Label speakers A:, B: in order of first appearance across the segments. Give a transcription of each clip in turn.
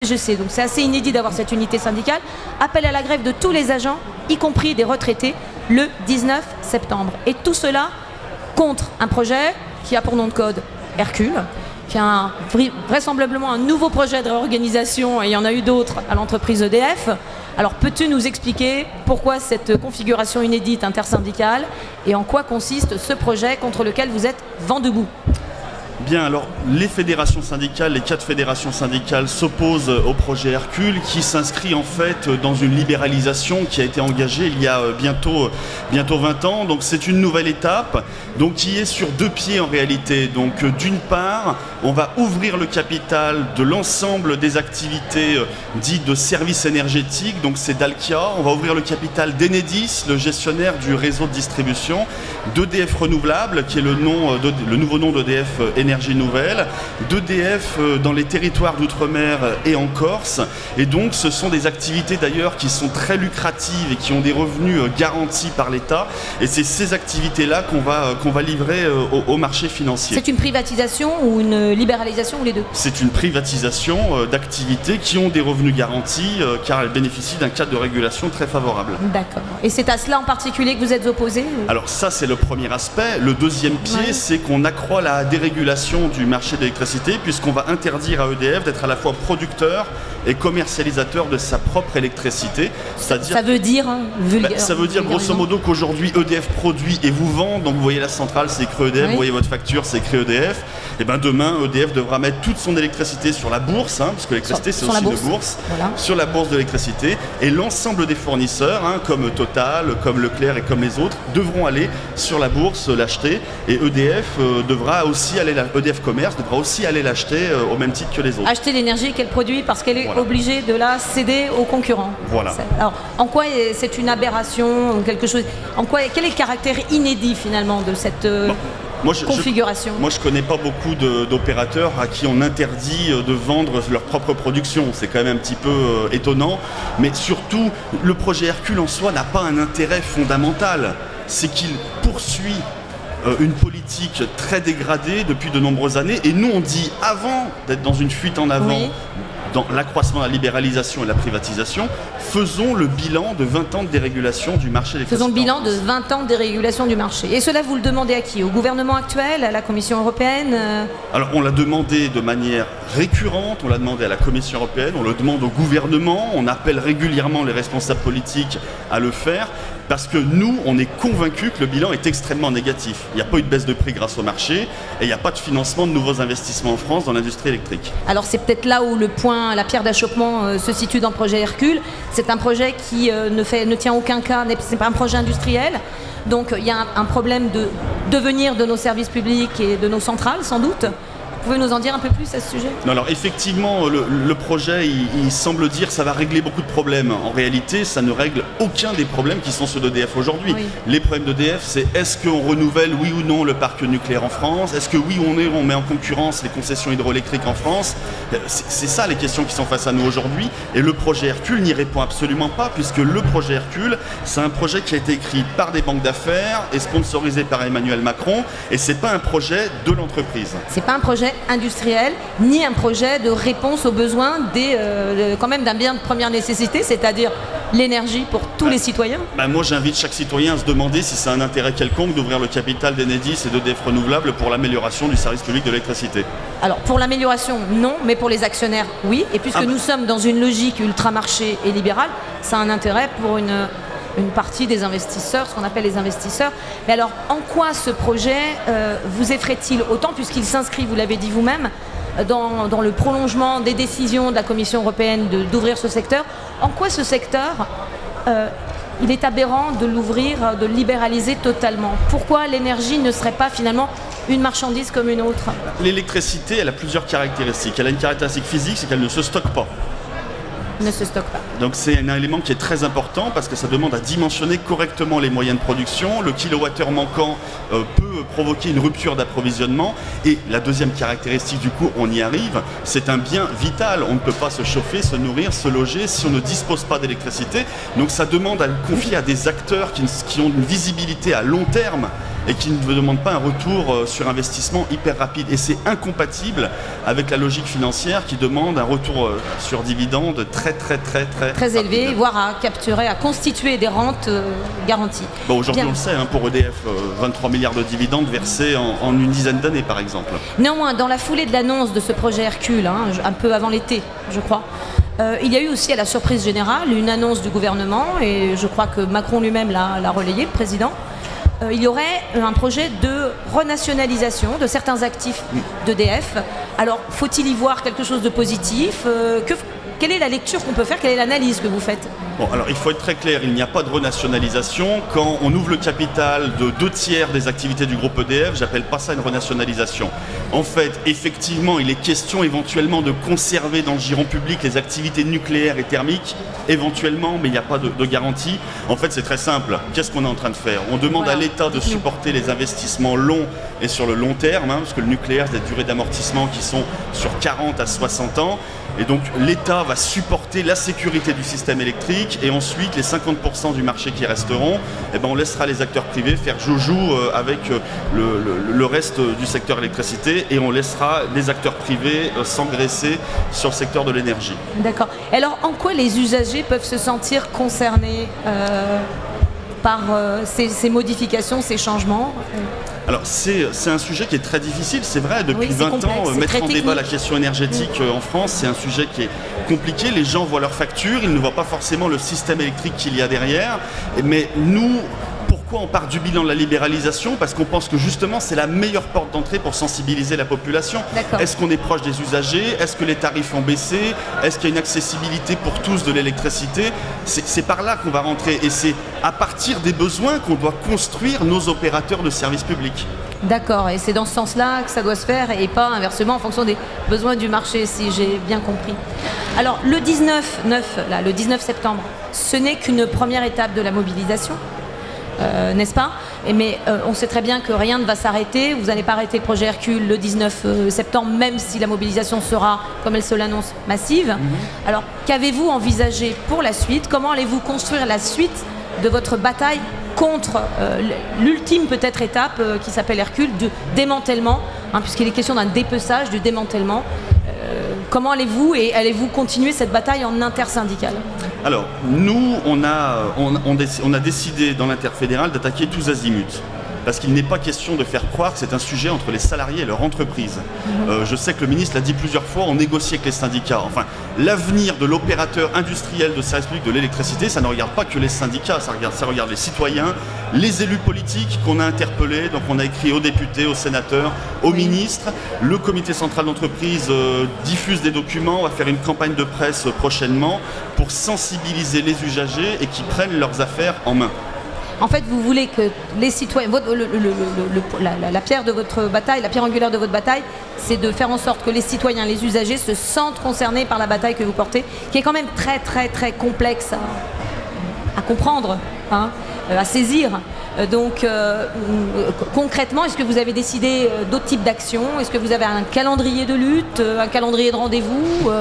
A: CGC, donc c'est assez inédit d'avoir cette unité syndicale, appelle à la grève de tous les agents, y compris des retraités, le 19 septembre. Et tout cela contre un projet qui a pour nom de code Hercule, qui a vraisemblablement un nouveau projet de réorganisation, et il y en a eu d'autres à l'entreprise EDF. Alors peux-tu nous expliquer pourquoi cette configuration inédite intersyndicale et en quoi consiste ce projet contre lequel vous êtes vent debout?
B: Bien, alors les fédérations syndicales, les 4 fédérations syndicales s'opposent au projet Hercule qui s'inscrit en fait dans une libéralisation qui a été engagée il y a bientôt 20 ans. Donc c'est une nouvelle étape donc, qui est sur 2 pieds en réalité. Donc d'une part, on va ouvrir le capital de l'ensemble des activités dites de services énergétiques, donc c'est Dalkia. On va ouvrir le capital d'Enedis, le gestionnaire du réseau de distribution, d'EDF Renouvelable, qui est le nouveau nom d'EDF Énergie Nouvelle, d'EDF dans les territoires d'outre-mer et en Corse. Et donc ce sont des activités d'ailleurs qui sont très lucratives et qui ont des revenus garantis par l'État. Et c'est ces activités-là qu'on va livrer au marché financier.
A: C'est une privatisation ou une libéralisation ou les deux? C'est
B: une privatisation d'activités qui ont des revenus garantis car elles bénéficient d'un cadre de régulation très favorable.
A: D'accord. Et c'est à cela en particulier que vous êtes opposé?
B: Alors ça c'est le premier aspect. Le deuxième pied, c'est qu'on accroît la dérégulation du marché de l'électricité puisqu'on va interdire à EDF d'être à la fois producteur et commercialisateur de sa propre électricité.
A: Ça veut dire
B: ça veut dire grosso modo qu'aujourd'hui EDF produit et vous vend. Donc vous voyez la centrale, c'est écrit EDF, vous voyez votre facture, c'est écrit EDF. Et bien demain EDF devra mettre toute son électricité sur la bourse, parce que l'électricité c'est aussi une bourse, sur la bourse de l'électricité. Et l'ensemble des fournisseurs, comme Total, comme Leclerc et comme les autres, devront aller sur la bourse l'acheter. Et EDF devra aussi aller EDF Commerce devra aussi aller l'acheter au même titre que les autres.
A: Acheter l'énergie qu'elle produit parce qu'elle est obligée de la céder aux concurrents.
B: Voilà.
A: Alors, en quoi c'est une aberration ou quelque chose? Quel est le caractère inédit finalement de cette configuration?
B: Moi, je ne connais pas beaucoup d'opérateurs à qui on interdit de vendre leur propre production. C'est quand même un petit peu étonnant. Mais surtout, le projet Hercule en soi n'a pas un intérêt fondamental. C'est qu'il poursuit une politique très dégradée depuis de nombreuses années. Et nous, on dit, avant d'être dans une fuite en avant, dans l'accroissement de la libéralisation et de la privatisation, faisons le bilan de 20 ans de dérégulation du marché électrique.
A: Faisons le bilan de 20 ans de dérégulation du marché. Et cela, vous le demandez à qui? Au gouvernement actuel? À la Commission européenne?
B: Alors, on l'a demandé de manière récurrente, on l'a demandé à la Commission européenne, on le demande au gouvernement, on appelle régulièrement les responsables politiques à le faire. Parce que nous, on est convaincus que le bilan est extrêmement négatif. Il n'y a pas eu de baisse de prix grâce au marché et il n'y a pas de financement de nouveaux investissements en France dans l'industrie électrique. Alors
A: c'est peut-être là où la pierre d'achoppement se situe dans le projet Hercule. C'est un projet qui ne tient aucun cas, ce n'est pas un projet industriel. Donc il y a un problème de devenir de nos services publics et de nos centrales, sans doute. Vous pouvez nous en dire un peu plus à ce sujet?
B: Non, alors effectivement, le projet, il semble dire que ça va régler beaucoup de problèmes. En réalité, ça ne règle aucun des problèmes qui sont ceux d'EDF aujourd'hui. Oui. Les problèmes d'EDF, c'est est-ce qu'on renouvelle, oui ou non, le parc nucléaire en France? Est-ce que oui ou non, on met en concurrence les concessions hydroélectriques en France? C'est ça les questions qui sont face à nous aujourd'hui. Et le projet Hercule n'y répond absolument pas, puisque le projet Hercule, c'est un projet qui a été écrit par des banques d'affaires et sponsorisé par Emmanuel Macron. Et c'est pas un projet de l'entreprise.
A: C'est pas un projet industriel, ni un projet de réponse aux besoins quand même d'un bien de première nécessité, c'est-à-dire l'énergie pour tous les citoyens.
B: Moi, j'invite chaque citoyen à se demander si c'est un intérêt quelconque d'ouvrir le capital d'Enedis et d'EDF Renouvelable pour l'amélioration du service public de l'électricité.
A: Alors, pour l'amélioration, non, mais pour les actionnaires, oui. Et puisque nous sommes dans une logique ultramarché et libérale, ça a un intérêt pour une partie des investisseurs, ce qu'on appelle les investisseurs. Mais alors, en quoi ce projet vous effraie-t-il autant, puisqu'il s'inscrit, vous l'avez dit vous-même, dans le prolongement des décisions de la Commission européenne d'ouvrir ce secteur? En quoi ce secteur, il est aberrant de l'ouvrir, de le libéraliser totalement? Pourquoi l'énergie ne serait pas finalement une marchandise comme une autre?
B: L'électricité, elle a plusieurs caractéristiques. Elle a une caractéristique physique, c'est qu'elle ne se stocke pas.
A: Ne se stocke pas.
B: Donc c'est un élément qui est très important parce que ça demande à dimensionner correctement les moyens de production. Le kilowattheure manquant peut provoquer une rupture d'approvisionnement. Et la deuxième caractéristique, du coup, on y arrive, c'est un bien vital. On ne peut pas se chauffer, se nourrir, se loger si on ne dispose pas d'électricité. Donc ça demande à le confier à des acteurs qui ont une visibilité à long terme et qui ne demande pas un retour sur investissement hyper rapide. Et c'est incompatible avec la logique financière qui demande un retour sur dividende très
A: élevé, voire à capturer, à constituer des rentes garanties.
B: Bon, aujourd'hui, on le sait, hein, pour EDF, 23 milliards de dividendes versés en une dizaine d'années, par exemple.
A: Néanmoins, dans la foulée de l'annonce de ce projet Hercule, hein, un peu avant l'été, je crois, il y a eu aussi, à la surprise générale, une annonce du gouvernement, et je crois que Macron lui-même l'a relayé, le président. Il y aurait un projet de renationalisation de certains actifs d'EDF. Alors, faut-il y voir quelque chose de positif? Quelle est la lecture qu'on peut faire? Quelle est l'analyse que vous faites?
B: Bon, alors il faut être très clair, il n'y a pas de renationalisation. Quand on ouvre le capital de 2/3 des activités du groupe EDF, j'appelle pas ça une renationalisation. En fait, effectivement, il est question éventuellement de conserver dans le giron public les activités nucléaires et thermiques, éventuellement, mais il n'y a pas de garantie. En fait, c'est très simple. Qu'est-ce qu'on est en train de faire? On demande à l'État de supporter les investissements longs et sur le long terme, hein, parce que le nucléaire, c'est des durées d'amortissement qui sont sur 40 à 60 ans. Et donc l'État va supporter la sécurité du système électrique et ensuite les 50% du marché qui resteront, eh ben, on laissera les acteurs privés faire joujou avec le reste du secteur électricité et on laissera les acteurs privés s'engraisser sur le secteur de l'énergie.
A: D'accord. Alors en quoi les usagers peuvent se sentir concernés par ces modifications, ces changements?
B: Alors c'est un sujet qui est très difficile, c'est vrai, depuis 20 ans, mettre en débat la question énergétique en France, c'est un sujet qui est compliqué, les gens voient leurs factures, ils ne voient pas forcément le système électrique qu'il y a derrière, mais nous, pourquoi on part du bilan de la libéralisation? Parce qu'on pense que justement c'est la meilleure porte d'entrée pour sensibiliser la population. Est-ce qu'on est proche des usagers? Est-ce que les tarifs ont baissé? Est-ce qu'il y a une accessibilité pour tous de l'électricité? C'est par là qu'on va rentrer et c'est à partir des besoins qu'on doit construire nos opérateurs de services publics.
A: D'accord, et c'est dans ce sens-là que ça doit se faire et pas inversement en fonction des besoins du marché, si j'ai bien compris. Alors le 19 septembre, ce n'est qu'une première étape de la mobilisation. N'est-ce pas? Mais on sait très bien que rien ne va s'arrêter. Vous n'allez pas arrêter le projet Hercule le 19 septembre, même si la mobilisation sera, comme elle se l'annonce, massive. Alors, qu'avez-vous envisagé pour la suite? Comment allez-vous construire la suite de votre bataille contre l'ultime peut-être étape qui s'appelle Hercule, du démantèlement, hein, puisqu'il est question d'un dépeçage, du démantèlement. Comment allez-vous continuer cette bataille en intersyndical?
B: Alors, nous, on a décidé dans l'interfédéral d'attaquer tous azimuts. Parce qu'il n'est pas question de faire croire que c'est un sujet entre les salariés et leur entreprise. Je sais que le ministre l'a dit plusieurs fois, on négocie avec les syndicats. Enfin, l'avenir de l'opérateur industriel de service public de l'électricité, ça ne regarde pas que les syndicats, ça regarde les citoyens, les élus politiques qu'on a interpellés. Donc on a écrit aux députés, aux sénateurs, aux ministres. Le comité central d'entreprise diffuse des documents, on va faire une campagne de presse prochainement pour sensibiliser les usagers et qu'ils prennent leurs affaires en main.
A: En fait, vous voulez que les citoyens, la pierre de votre bataille, la pierre angulaire de votre bataille, c'est de faire en sorte que les citoyens, les usagers se sentent concernés par la bataille que vous portez, qui est quand même très complexe à comprendre, hein, à saisir. Donc, concrètement, est-ce que vous avez décidé d'autres types d'actions? Est-ce que vous avez un calendrier de lutte, un calendrier de rendez-vous?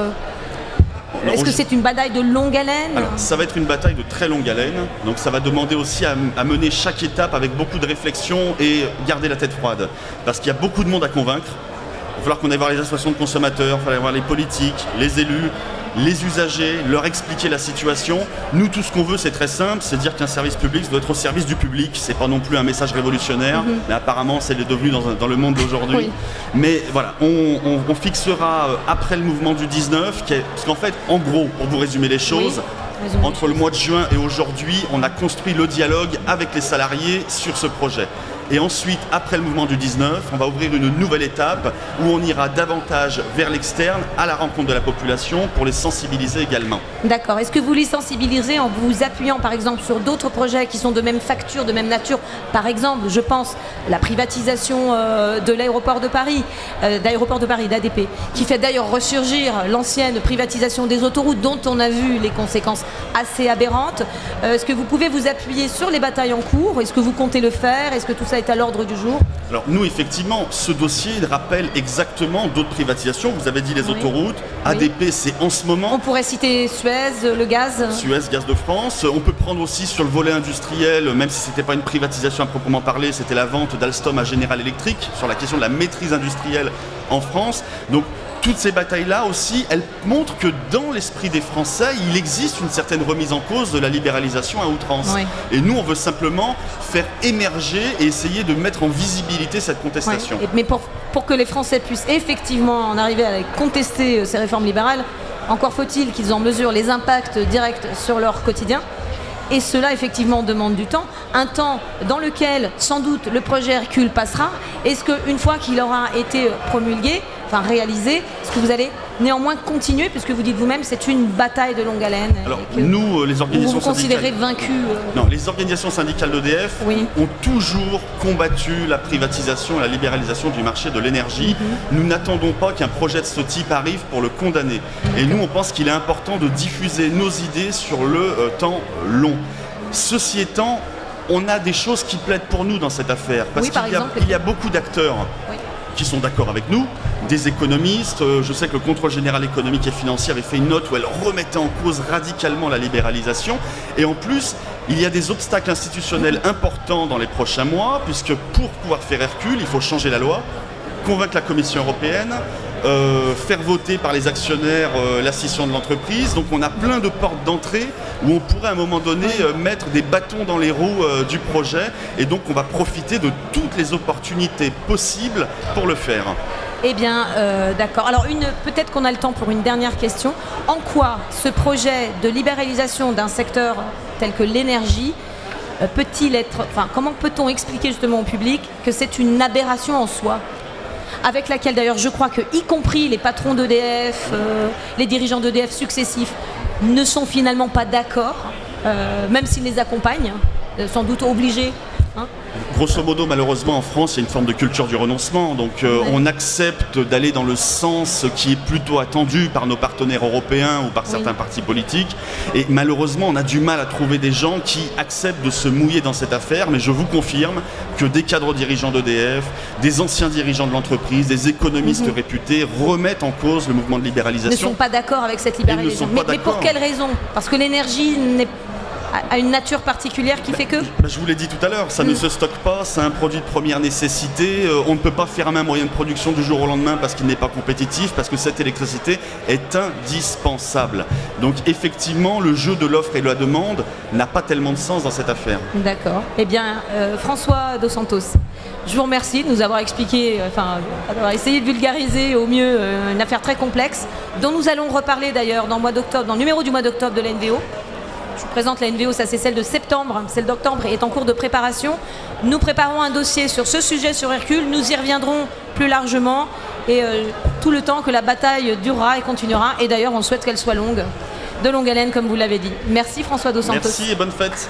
A: Est-ce que c'est une bataille de longue haleine?
B: Alors, ça va être une bataille de très longue haleine, donc ça va demander aussi à mener chaque étape avec beaucoup de réflexion et garder la tête froide. Parce qu'il y a beaucoup de monde à convaincre. Il va falloir qu'on aille voir les associations de consommateurs, il va falloir voir les politiques, les élus, les usagers, leur expliquer la situation. Nous, tout ce qu'on veut, c'est très simple, c'est dire qu'un service public doit être au service du public. C'est pas non plus un message révolutionnaire, mais apparemment, c'est devenu dans le monde d'aujourd'hui. Oui. Mais voilà, on fixera après le mouvement du 19, parce qu'en fait, en gros, pour vous résumer les choses, entre le mois de juin et aujourd'hui, on a construit le dialogue avec les salariés sur ce projet. Et ensuite, après le mouvement du 19, on va ouvrir une nouvelle étape où on ira davantage vers l'externe, à la rencontre de la population, pour les sensibiliser également.
A: D'accord. Est-ce que vous les sensibilisez en vous appuyant par exemple sur d'autres projets qui sont de même facture, de même nature? Par exemple, je pense la privatisation de l'aéroport de Paris, d'ADP, qui fait d'ailleurs ressurgir l'ancienne privatisation des autoroutes dont on a vu les conséquences assez aberrantes. Est-ce que vous pouvez vous appuyer sur les batailles en cours? Est-ce que vous comptez le faire? Est-ce que tout ça est à l'ordre du jour?
B: Alors nous, effectivement, ce dossier rappelle exactement d'autres privatisations. Vous avez dit les autoroutes, ADP, c'est en ce moment.
A: On pourrait citer Suez, le gaz.
B: Suez, Gaz de France. On peut prendre aussi sur le volet industriel, même si ce n'était pas une privatisation à proprement parler, c'était la vente d'Alstom à General Electric, sur la question de la maîtrise industrielle en France. Donc toutes ces batailles-là aussi, elles montrent que dans l'esprit des Français, il existe une certaine remise en cause de la libéralisation à outrance.
A: Oui.
B: Et nous, on veut simplement faire émerger et essayer de mettre en visibilité cette contestation.
A: Oui. Mais pour que les Français puissent effectivement en arriver à contester ces réformes libérales, encore faut-il qu'ils en mesurent les impacts directs sur leur quotidien. Et cela, effectivement, demande du temps. Un temps dans lequel, sans doute, le projet Hercule passera. Est-ce qu'une fois qu'il aura été promulgué, enfin réalisé, est-ce que vous allez néanmoins continuer, puisque vous dites vous-même c'est une bataille de longue haleine?
B: Alors, nous, les organisations
A: vous considérez
B: syndicales...
A: vaincu
B: Non, les organisations syndicales d'EDF ont toujours combattu la privatisation et la libéralisation du marché de l'énergie. Nous n'attendons pas qu'un projet de ce type arrive pour le condamner. Et nous, on pense qu'il est important de diffuser nos idées sur le temps long. Ceci étant, on a des choses qui plaident pour nous dans cette affaire. Parce qu'il y a beaucoup d'acteurs qui sont d'accord avec nous, des économistes. Je sais que le contrôle général économique et financier avait fait une note où elle remettait en cause radicalement la libéralisation. Et en plus, il y a des obstacles institutionnels importants dans les prochains mois, puisque pour pouvoir faire Hercule, il faut changer la loi, convaincre la Commission européenne, faire voter par les actionnaires la scission de l'entreprise. Donc on a plein de portes d'entrée où on pourrait à un moment donné mettre des bâtons dans les roues du projet, et donc on va profiter de toutes les opportunités possibles pour le faire.
A: Eh bien, d'accord. Alors, peut-être qu'on a le temps pour une dernière question. En quoi ce projet de libéralisation d'un secteur tel que l'énergie peut-il être... Enfin, comment peut-on expliquer justement au public que c'est une aberration en soi, avec laquelle d'ailleurs je crois que, y compris les patrons d'EDF, les dirigeants d'EDF successifs, ne sont finalement pas d'accord, même s'ils les accompagnent, sans doute obligés.
B: Grosso modo, malheureusement, en France, il y a une forme de culture du renoncement. Donc, on accepte d'aller dans le sens qui est plutôt attendu par nos partenaires européens ou par certains partis politiques. Et malheureusement, on a du mal à trouver des gens qui acceptent de se mouiller dans cette affaire. Mais je vous confirme que des cadres dirigeants d'EDF, des anciens dirigeants de l'entreprise, des économistes réputés remettent en cause le mouvement de libéralisation.
A: Ne sont pas d'accord avec cette libéralisation. Mais pour quelle raison? Parce que l'énergie a une nature particulière qui fait que...
B: Je vous l'ai dit tout à l'heure, ça ne se stocke pas, c'est un produit de première nécessité. On ne peut pas fermer un moyen de production du jour au lendemain parce qu'il n'est pas compétitif, parce que cette électricité est indispensable. Donc effectivement, le jeu de l'offre et de la demande n'a pas tellement de sens dans cette affaire.
A: D'accord. Eh bien, François Dos Santos, je vous remercie de nous avoir expliqué, d'avoir essayé de vulgariser au mieux une affaire très complexe, dont nous allons reparler d'ailleurs dans le numéro du mois d'octobre de la NVO. Je vous présente la NVO, ça c'est celle de septembre, celle d'octobre est en cours de préparation. Nous préparons un dossier sur ce sujet, sur Hercule, nous y reviendrons plus largement, et tout le temps que la bataille durera et continuera, et d'ailleurs on souhaite qu'elle soit longue, de longue haleine comme vous l'avez dit. Merci François Dos Santos.
B: Merci et bonne fête.